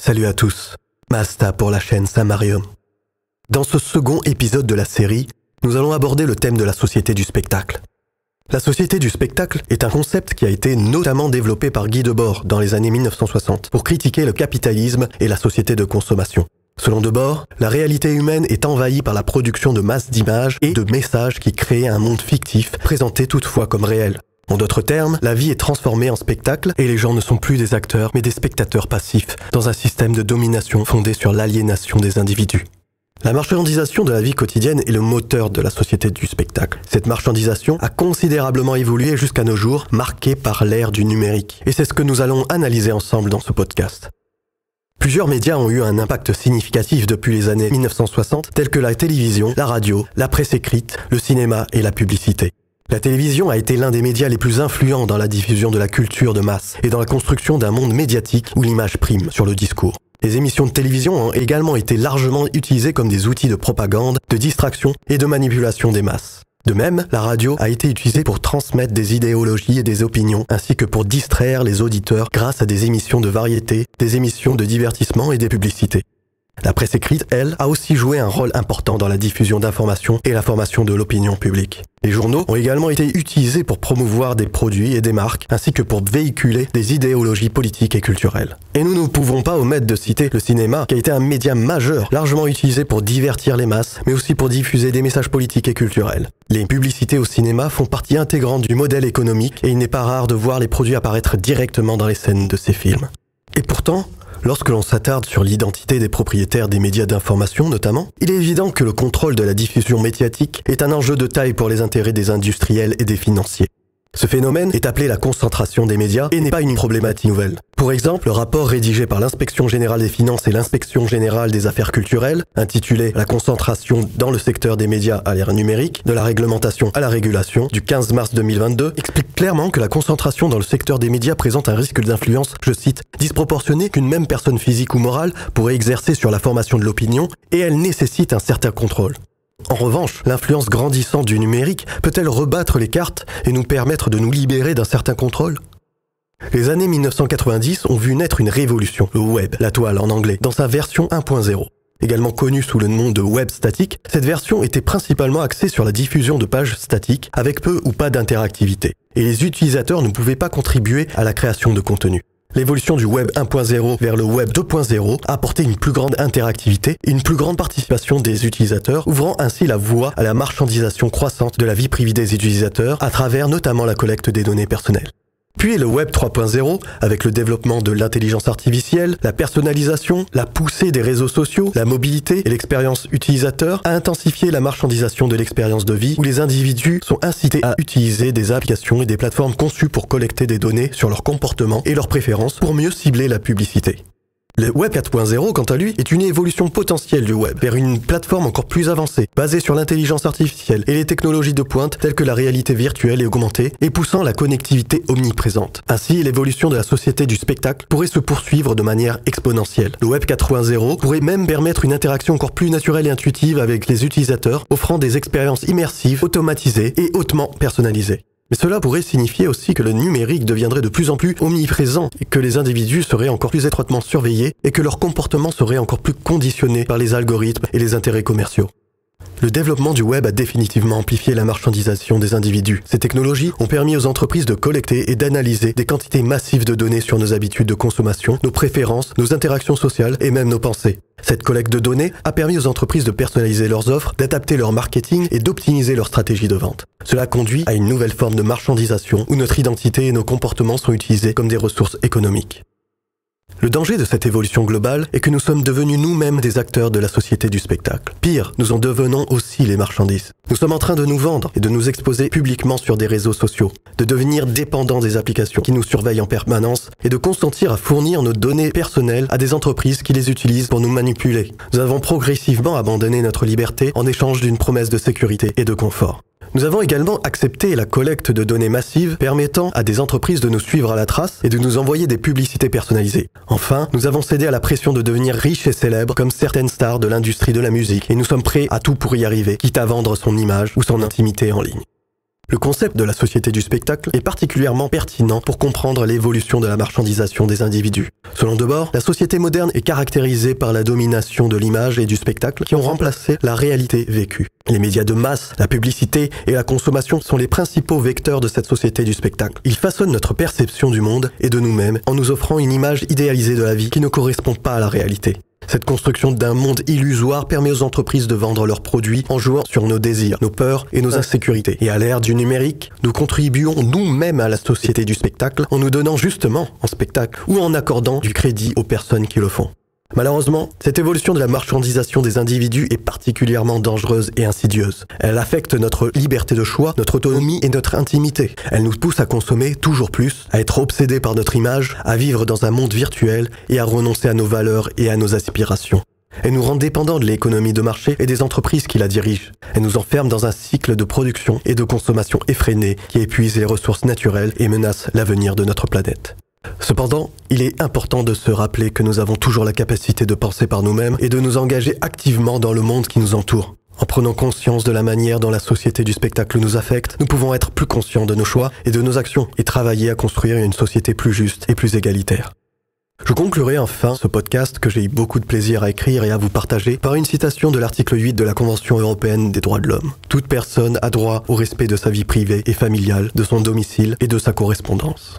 Salut à tous, Masta pour la chaîne Samarium. Dans ce second épisode de la série, nous allons aborder le thème de la société du spectacle. La société du spectacle est un concept qui a été notamment développé par Guy Debord dans les années 1960 pour critiquer le capitalisme et la société de consommation. Selon Debord, la réalité humaine est envahie par la production de masses d'images et de messages qui créent un monde fictif présenté toutefois comme réel. En d'autres termes, la vie est transformée en spectacle et les gens ne sont plus des acteurs mais des spectateurs passifs dans un système de domination fondé sur l'aliénation des individus. La marchandisation de la vie quotidienne est le moteur de la société du spectacle. Cette marchandisation a considérablement évolué jusqu'à nos jours, marquée par l'ère du numérique. Et c'est ce que nous allons analyser ensemble dans ce podcast. Plusieurs médias ont eu un impact significatif depuis les années 1960, tels que la télévision, la radio, la presse écrite, le cinéma et la publicité. La télévision a été l'un des médias les plus influents dans la diffusion de la culture de masse et dans la construction d'un monde médiatique où l'image prime sur le discours. Les émissions de télévision ont également été largement utilisées comme des outils de propagande, de distraction et de manipulation des masses. De même, la radio a été utilisée pour transmettre des idéologies et des opinions, ainsi que pour distraire les auditeurs grâce à des émissions de variété, des émissions de divertissement et des publicités. La presse écrite, elle, a aussi joué un rôle important dans la diffusion d'informations et la formation de l'opinion publique. Les journaux ont également été utilisés pour promouvoir des produits et des marques, ainsi que pour véhiculer des idéologies politiques et culturelles. Et nous ne pouvons pas omettre de citer le cinéma, qui a été un média majeur, largement utilisé pour divertir les masses, mais aussi pour diffuser des messages politiques et culturels. Les publicités au cinéma font partie intégrante du modèle économique, et il n'est pas rare de voir les produits apparaître directement dans les scènes de ces films. Et pourtant, lorsque l'on s'attarde sur l'identité des propriétaires des médias d'information notamment, il est évident que le contrôle de la diffusion médiatique est un enjeu de taille pour les intérêts des industriels et des financiers. Ce phénomène est appelé la concentration des médias et n'est pas une problématique nouvelle. Pour exemple, le rapport rédigé par l'Inspection générale des finances et l'Inspection générale des affaires culturelles, intitulé « La concentration dans le secteur des médias à l'ère numérique, de la réglementation à la régulation » du 15 mars 2022, explique clairement que la concentration dans le secteur des médias présente un risque d'influence, je cite, « disproportionné qu'une même personne physique ou morale pourrait exercer sur la formation de l'opinion et elle nécessite un certain contrôle ». En revanche, l'influence grandissante du numérique peut-elle rebattre les cartes et nous permettre de nous libérer d'un certain contrôle ? Les années 1990 ont vu naître une révolution, le web, la toile en anglais, dans sa version 1.0. Également connue sous le nom de web statique, cette version était principalement axée sur la diffusion de pages statiques avec peu ou pas d'interactivité. Et les utilisateurs ne pouvaient pas contribuer à la création de contenu. L'évolution du web 1.0 vers le web 2.0 a apporté une plus grande interactivité et une plus grande participation des utilisateurs, ouvrant ainsi la voie à la marchandisation croissante de la vie privée des utilisateurs à travers notamment la collecte des données personnelles. Puis le web 3.0, avec le développement de l'intelligence artificielle, la personnalisation, la poussée des réseaux sociaux, la mobilité et l'expérience utilisateur, a intensifié la marchandisation de l'expérience de vie où les individus sont incités à utiliser des applications et des plateformes conçues pour collecter des données sur leur comportement et leurs préférences pour mieux cibler la publicité. Le Web 4.0, quant à lui, est une évolution potentielle du web vers une plateforme encore plus avancée, basée sur l'intelligence artificielle et les technologies de pointe telles que la réalité virtuelle et augmentée, et poussant la connectivité omniprésente. Ainsi, l'évolution de la société du spectacle pourrait se poursuivre de manière exponentielle. Le Web 4.0 pourrait même permettre une interaction encore plus naturelle et intuitive avec les utilisateurs, offrant des expériences immersives, automatisées et hautement personnalisées. Mais cela pourrait signifier aussi que le numérique deviendrait de plus en plus omniprésent et que les individus seraient encore plus étroitement surveillés et que leur comportement serait encore plus conditionné par les algorithmes et les intérêts commerciaux. Le développement du web a définitivement amplifié la marchandisation des individus. Ces technologies ont permis aux entreprises de collecter et d'analyser des quantités massives de données sur nos habitudes de consommation, nos préférences, nos interactions sociales et même nos pensées. Cette collecte de données a permis aux entreprises de personnaliser leurs offres, d'adapter leur marketing et d'optimiser leur stratégie de vente. Cela conduit à une nouvelle forme de marchandisation où notre identité et nos comportements sont utilisés comme des ressources économiques. Le danger de cette évolution globale est que nous sommes devenus nous-mêmes des acteurs de la société du spectacle. Pire, nous en devenons aussi les marchandises. Nous sommes en train de nous vendre et de nous exposer publiquement sur des réseaux sociaux, de devenir dépendants des applications qui nous surveillent en permanence et de consentir à fournir nos données personnelles à des entreprises qui les utilisent pour nous manipuler. Nous avons progressivement abandonné notre liberté en échange d'une promesse de sécurité et de confort. Nous avons également accepté la collecte de données massives permettant à des entreprises de nous suivre à la trace et de nous envoyer des publicités personnalisées. Enfin, nous avons cédé à la pression de devenir riches et célèbres comme certaines stars de l'industrie de la musique et nous sommes prêts à tout pour y arriver, quitte à vendre son image ou son intimité en ligne. Le concept de la société du spectacle est particulièrement pertinent pour comprendre l'évolution de la marchandisation des individus. Selon Debord, la société moderne est caractérisée par la domination de l'image et du spectacle qui ont remplacé la réalité vécue. Les médias de masse, la publicité et la consommation sont les principaux vecteurs de cette société du spectacle. Ils façonnent notre perception du monde et de nous-mêmes en nous offrant une image idéalisée de la vie qui ne correspond pas à la réalité. Cette construction d'un monde illusoire permet aux entreprises de vendre leurs produits en jouant sur nos désirs, nos peurs et nos insécurités. Et à l'ère du numérique, nous contribuons nous-mêmes à la société du spectacle en nous donnant justement en spectacle ou en accordant du crédit aux personnes qui le font. Malheureusement, cette évolution de la marchandisation des individus est particulièrement dangereuse et insidieuse. Elle affecte notre liberté de choix, notre autonomie et notre intimité. Elle nous pousse à consommer toujours plus, à être obsédés par notre image, à vivre dans un monde virtuel et à renoncer à nos valeurs et à nos aspirations. Elle nous rend dépendants de l'économie de marché et des entreprises qui la dirigent. Elle nous enferme dans un cycle de production et de consommation effréné qui épuise les ressources naturelles et menace l'avenir de notre planète. Cependant, il est important de se rappeler que nous avons toujours la capacité de penser par nous-mêmes et de nous engager activement dans le monde qui nous entoure. En prenant conscience de la manière dont la société du spectacle nous affecte, nous pouvons être plus conscients de nos choix et de nos actions et travailler à construire une société plus juste et plus égalitaire. Je conclurai enfin ce podcast que j'ai eu beaucoup de plaisir à écrire et à vous partager par une citation de l'article 8 de la Convention européenne des droits de l'homme. Toute personne a droit au respect de sa vie privée et familiale, de son domicile et de sa correspondance.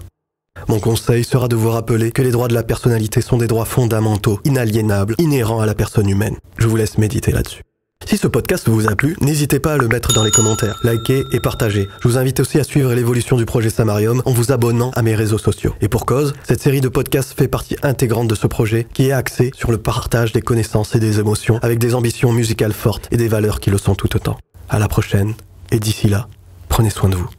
Mon conseil sera de vous rappeler que les droits de la personnalité sont des droits fondamentaux, inaliénables, inhérents à la personne humaine. Je vous laisse méditer là-dessus. Si ce podcast vous a plu, n'hésitez pas à le mettre dans les commentaires, liker et partager. Je vous invite aussi à suivre l'évolution du projet Samarium en vous abonnant à mes réseaux sociaux. Et pour cause, cette série de podcasts fait partie intégrante de ce projet qui est axé sur le partage des connaissances et des émotions avec des ambitions musicales fortes et des valeurs qui le sont tout autant. À la prochaine, et d'ici là, prenez soin de vous.